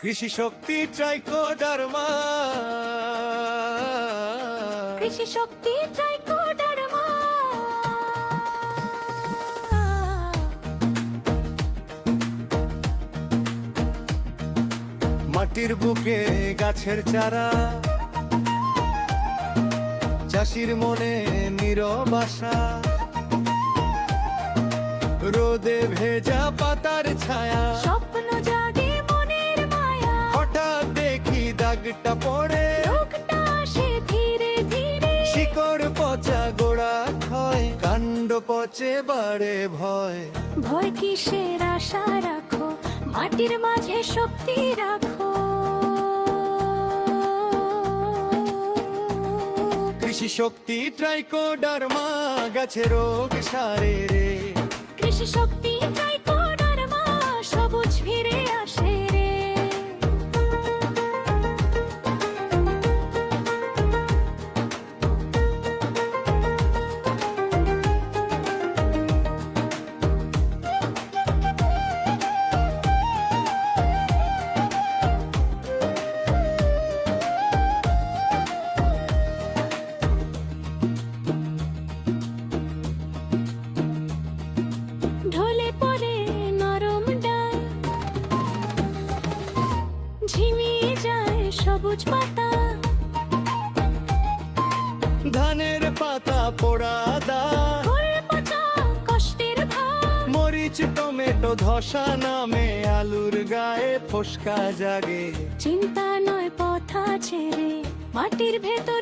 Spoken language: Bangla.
কৃষি শক্তি ট্রাইকোডার্মা, কৃষি শক্তি ট্রাইকোডার্মা। মাটির বুকে গাছের চারা, চাষির মনে নীরব আশা। রোদে ভেজা পাতার ছায়া, স্বপ্ন জাগে মনের মায়া। হঠাৎ দেখি দাগটা পড়ে, রোগটা আসে ধীরে ধীরে। শিকড় পচা গোড়া ক্ষয়, কাণ্ড পচে বাড়ে ভয়। ভয় কিসের, আশা রাখো, মাটির মাঝে শক্তি রাখো। কৃষি শক্তি ট্রাইকোডার্মা, গাছে রোগ সারে রে। কৃষি শক্তি ট্রাইকোডার্মা, সবুজ ফিরে আসে রে। ঢলে পড়ে নরম ডাল, ঝিমিয়ে যায় সবুজ পাতা। ধানের পাতা পোড়া দাগ, ফুল পচা কষ্টের ভাব। মরিচ টমেটো ধসা নামে, আলুর গায়ে ফোসকা জাগে। চিন্তা নয় পথা ছেড়ে, মাটির ভেতর